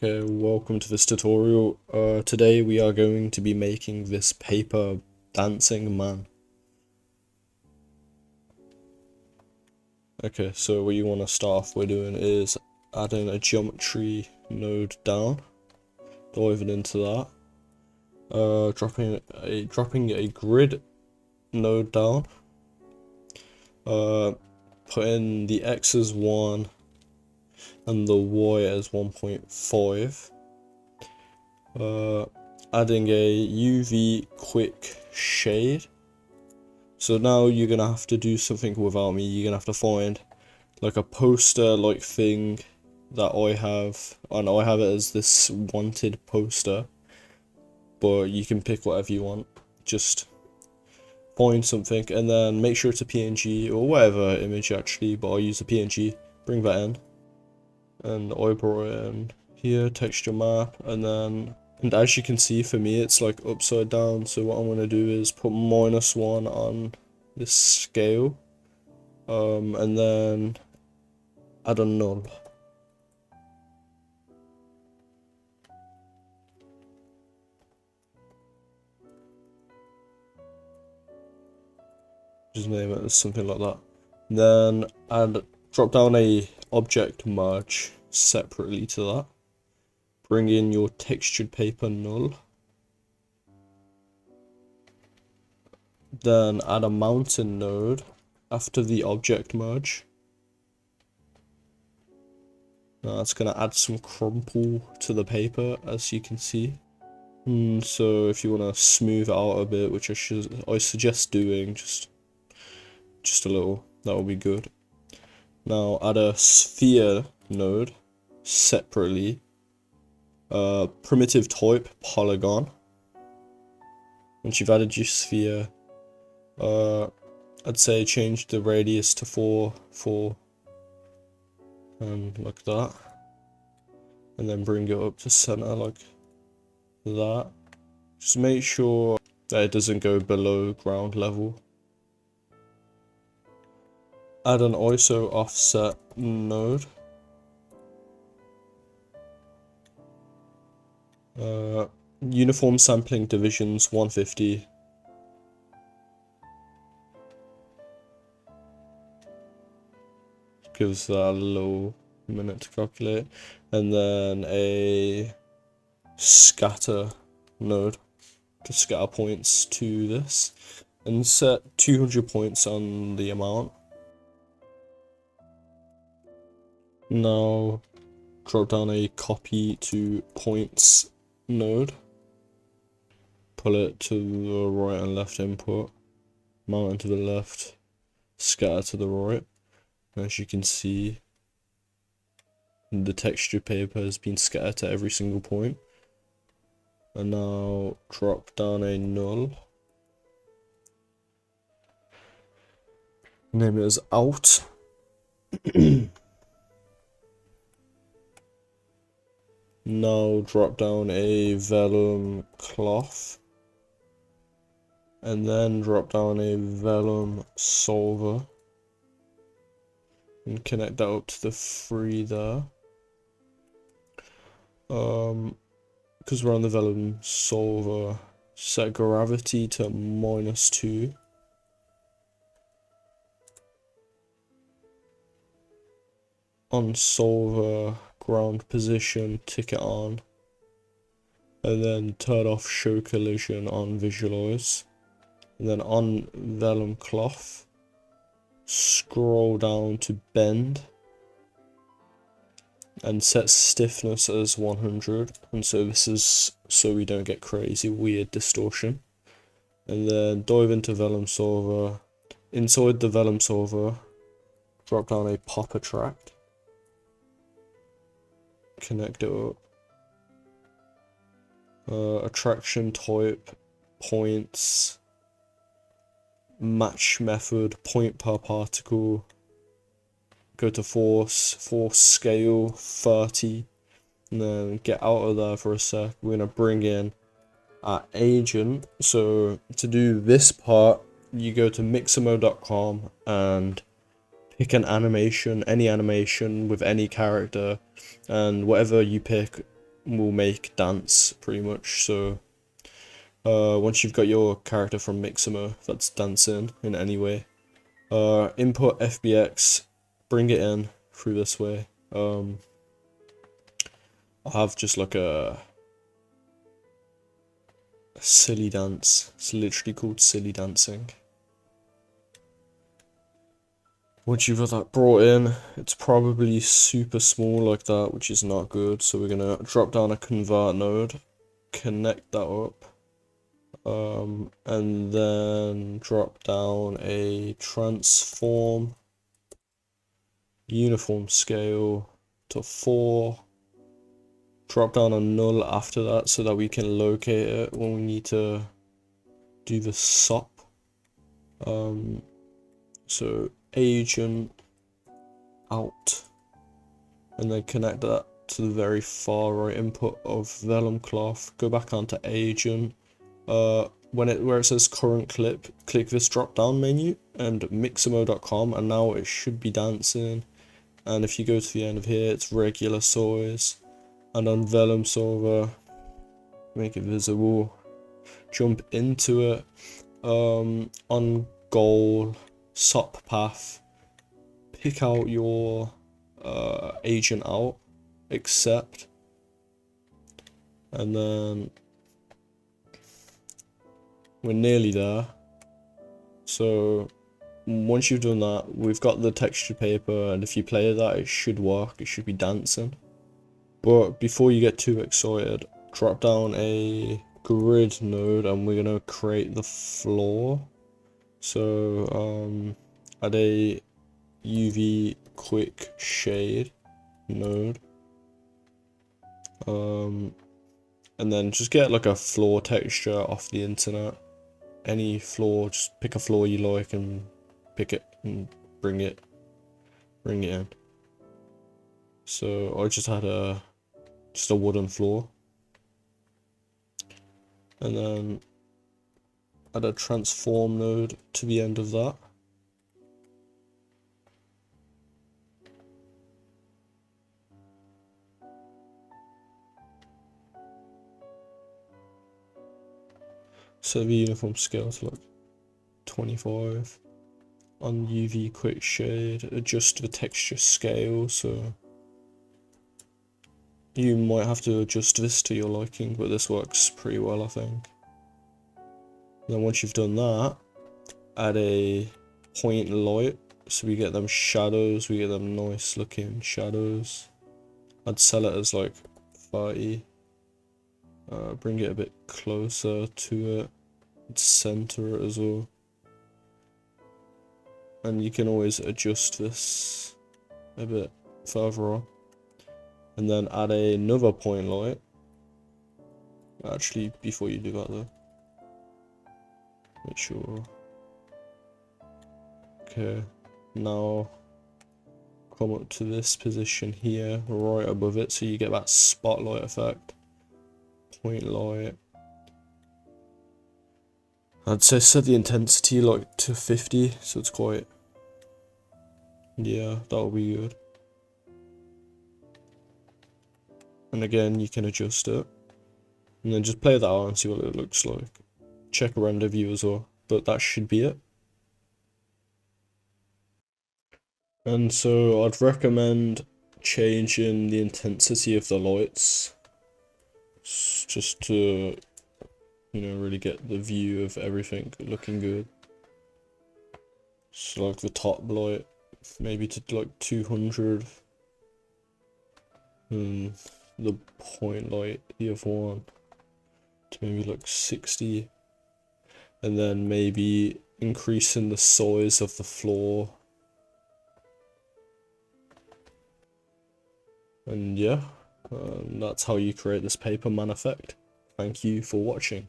Okay, welcome to this tutorial. Today we are going to be making this paper dancing man. Okay, so what you want to start off with doing is adding a geometry node down, diving into that. Dropping a grid node down. Putting the x as 1 and the y as 1.5. Adding a UV quick shade. So now you're gonna have to do something without me. You're gonna have to find like a poster like thing that I have, and I have it as this wanted poster, but you can pick whatever you want. Just find something and then make sure it's a PNG or whatever image actually, but I'll use a PNG. Bring that in, and I brought it in here, texture map, and as you can see, for me it's like upside down, so what I'm gonna do is put -1 on this scale, and then add a null. Just name it as something like that. Then drop down a object merge separately to that. Bring in your textured paper null. Then add a mountain node after the object merge. Now that's gonna add some crumple to the paper, as you can see. So if you wanna smooth it out a bit, which I suggest doing, just a little, that will be good. Now add a sphere node separately. Primitive type polygon. Once you've added your sphere, I'd say change the radius to 4, and like that, and then bring it up to center like that. Just make sure that it doesn't go below ground level. Add an ISO offset node. Uniform sampling divisions 150. Gives that a little minute to calculate. And then a scatter node to scatter points to this. And set 200 points on the amount. Now drop down a copy to points node. Pull it to the right and left input. Mount it to the left. Scatter to the right. As you can see, the texture paper has been scattered to every single point. And now drop down a null. Name it as out. Now drop down a vellum cloth. And then drop down a vellum solver. And connect that up to the 3 there. Because we're on the vellum solver, set gravity to -2. On solver ground position, tick it on. And then turn off show collision on visualize. And then on vellum cloth, scroll down to bend and set stiffness as 100, and so this is so we don't get crazy weird distortion. And then dive into vellum solver. Inside the vellum solver, drop down a popper track, connect it up. Attraction type, points, match method, point per particle. Go to force scale 30, and then get out of there for a sec. We're gonna bring in our agent. So to do this part, you go to mixamo.com and pick an animation, any animation with any character, and whatever you pick, will make dance pretty much. So once you've got your character from Mixamo that's dancing in any way, input FBX, bring it in through this way. I'll have just like a silly dance. It's literally called silly dancing. Once you've got that brought in, it's probably super small like that, which is not good. So we're gonna drop down a convert node, connect that up, and then drop down a transform uniform scale to 4. Drop down a null after that so that we can locate it when we need to do the SOP. So agent out, and then connect that to the very far right input of Vellum cloth. Go back onto agent. Where it says current clip, click this drop down menu and mixamo.com, and now it should be dancing. And if you go to the end of here, it's regular size. And on Vellum solver, make it visible. Jump into it. On goal, SOP path, pick out your agent out, accept, and then we're nearly there. So once you've done that, we've got the texture paper, and if you play that, it should work. It should be dancing. But before you get too excited, drop down a grid node, and we're gonna create the floor. So add a UV quick shade node, and then just get like a floor texture off the internet. Any floor, just pick a floor you like and pick it and bring it in. So I just had just a wooden floor, and then add a transform node to the end of that. Set the uniform scale to like 25. On UV quick shade, adjust the texture scale, so you might have to adjust this to your liking, but this works pretty well, I think. Then once you've done that, add a point light, so we get them shadows, we get them nice looking shadows. I'd sell it as like 30. Bring it a bit closer to it, center it as well. And you can always adjust this a bit further on. And then add another point light. Actually, before you do that though, make sure. Okay, now come up to this position here, right above it, so you get that spotlight effect. Point light. I'd say set the intensity like to 50, so it's quite, yeah, that'll be good. And again, you can adjust it, and then just play that out and see what it looks like. Check a render view as well, but that should be it. And so I'd recommend changing the intensity of the lights, just to, you know, really get the view of everything looking good. So like the top light, maybe to like 200, and the point light, the other one, to maybe like 60, and then maybe increasing the size of the floor. And yeah, that's how you create this paper man effect. Thank you for watching.